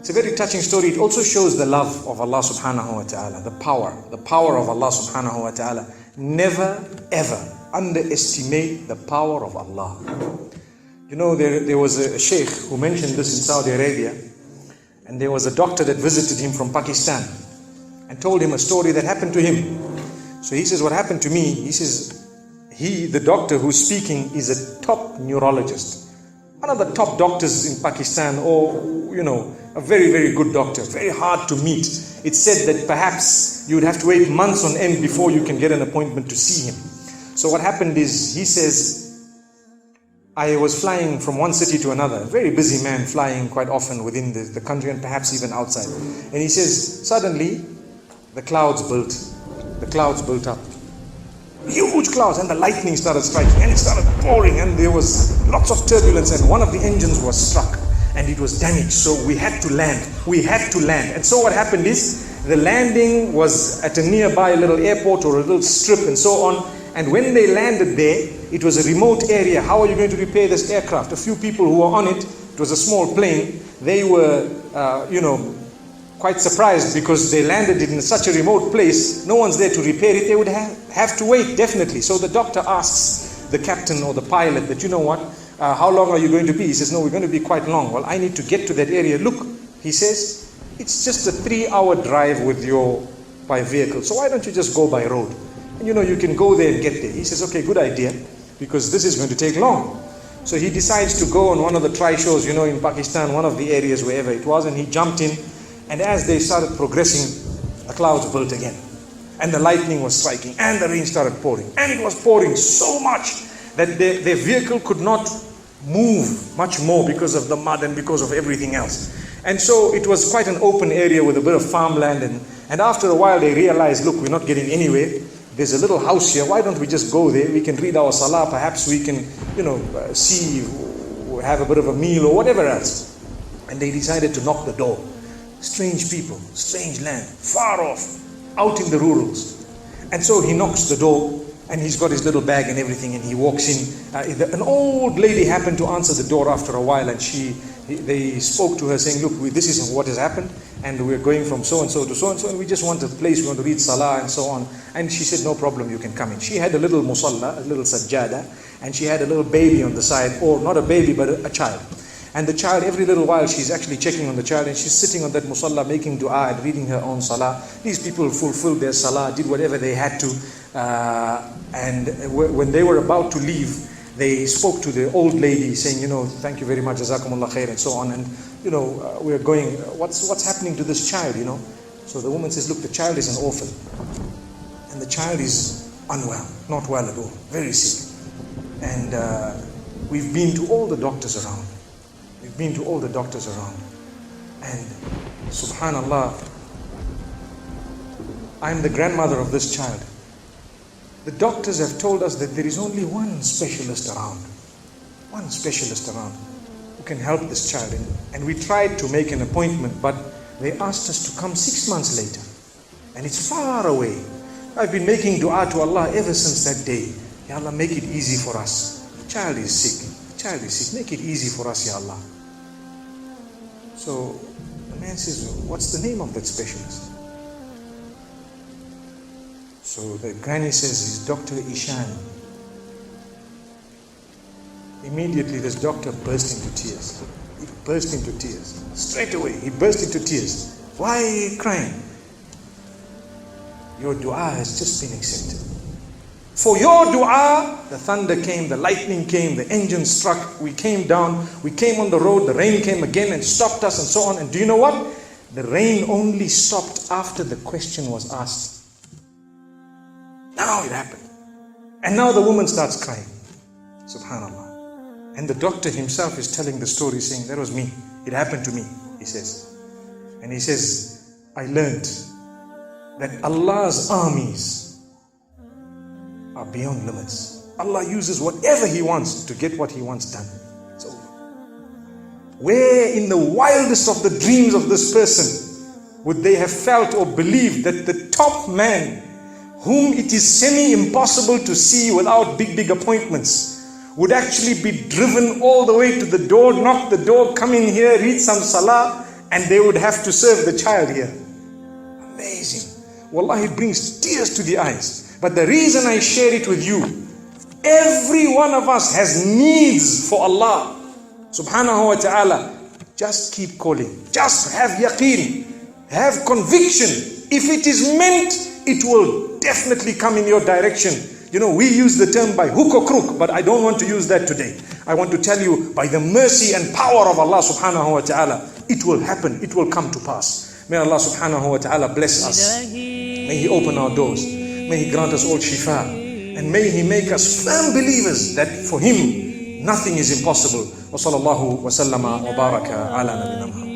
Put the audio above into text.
It's a very touching story. It also shows the love of Allah subhanahu wa ta'ala, the power of Allah subhanahu wa ta'ala. Never ever underestimate the power of Allah. You know, there was a sheikh who mentioned this in Saudi Arabia, and there was a doctor that visited him from Pakistan and told him a story that happened to him. So he says, what happened to me? He says, the doctor who's speaking is a top neurologist, one of the top doctors in Pakistan, or, you know, a very, very good doctor, very hard to meet. It's said that perhaps you would have to wait months on end before you can get an appointment to see him. So what happened is, he says, I was flying from one city to another, a very busy man, flying quite often within the country and perhaps even outside. And he says, suddenly the clouds built up. Huge clouds, and the lightning started striking, and it started pouring, and there was lots of turbulence, and one of the engines was struck and it was damaged. So we had to land. And so what happened is, the landing was at a nearby little airport or a little strip and so on. And when they landed there, it was a remote area. How are you going to repair this aircraft? A few people who were on it, it was a small plane, they were, quite surprised because they landed it in such a remote place. No one's there to repair it. They would have to wait, definitely. So the doctor asks the captain or the pilot that, you know what, how long are you going to be? He says, no, we're going to be quite long. Well, I need to get to that area. Look, he says, it's just a 3-hour drive by vehicle. So why don't you just go by road? And you can go there and get there. He says, okay, good idea, because this is going to take long. So he decides to go on one of the try-shows, in Pakistan, one of the areas, wherever it was, and he jumped in. And as they started progressing, the clouds built again. And the lightning was striking, and the rain started pouring. And it was pouring so much that their vehicle could not move much more because of the mud and because of everything else. And so it was quite an open area with a bit of farmland. And after a while, they realized, look, we're not getting anywhere. There's a little house here. Why don't we just go there? We can read our salah. Perhaps we can, see, have a bit of a meal or whatever else. And they decided to knock the door. Strange people, strange land, far off, out in the rurals. And so he knocks the door, and he's got his little bag and everything, and he walks in. An old lady happened to answer the door after a while, and they spoke to her saying, look, this is what has happened, and we're going from so-and-so to so-and-so, and we just want a place, we want to read salah and so on. And she said, no problem, you can come in. She had a little musalla, a little sajjada, and she had a little baby on the side, or not a baby, but a child. And the child, every little while, she's actually checking on the child, and she's sitting on that musalla, making dua and reading her own salah. These people fulfilled their salah, did whatever they had to. And when they were about to leave, they spoke to the old lady saying, thank you very much, jazakumullah khair, and so on. And, we're going, what's happening to this child, So the woman says, look, the child is an orphan. And the child is unwell, not well at all, very sick. And we've been to all the doctors around. And subhanallah, I'm the grandmother of this child. The doctors have told us that there is only one specialist around who can help this child. And we tried to make an appointment, but they asked us to come 6 months later. And it's far away. I've been making dua to Allah ever since that day. Ya Allah, make it easy for us. The child is sick. Make it easy for us, Ya Allah. So the man says, what's the name of that specialist? So the granny says, he's Dr. Ishan. Immediately this doctor burst into tears. Straight away, he burst into tears. Why are you crying? Your dua has just been accepted. For your dua, the thunder came, the lightning came, the engine struck, we came down, we came on the road, the rain came again and stopped us and so on. And do you know what? The rain only stopped after the question was asked. Now it happened. And now the woman starts crying. Subhanallah. And the doctor himself is telling the story, saying, that was me. It happened to me, he says. And he says, I learned that Allah's armies are beyond limits. Allah uses whatever He wants to get what He wants done. It's over. Where in the wildest of the dreams of this person would they have felt or believed that the top man, whom it is semi-impossible to see without big appointments, would actually be driven all the way to the door, knock the door, come in here, read some salah, and they would have to serve the child here. Amazing. Wallahi, it brings tears to the eyes. But the reason I share it with you, every one of us has needs for Allah subhanahu wa ta'ala. Just keep calling. Just have yaqeen. Have conviction. If it is meant, it will definitely come in your direction. You know, we use the term by hook or crook, but I don't want to use that today. I want to tell you, by the mercy and power of Allah subhanahu wa ta'ala, it will happen. It will come to pass. May Allah subhanahu wa ta'ala bless us. May He open our doors. May He grant us all shifa. And may He make us firm believers that for Him, nothing is impossible. Wa sallallahu wa sallama wa baraka ala nabina Muhammad.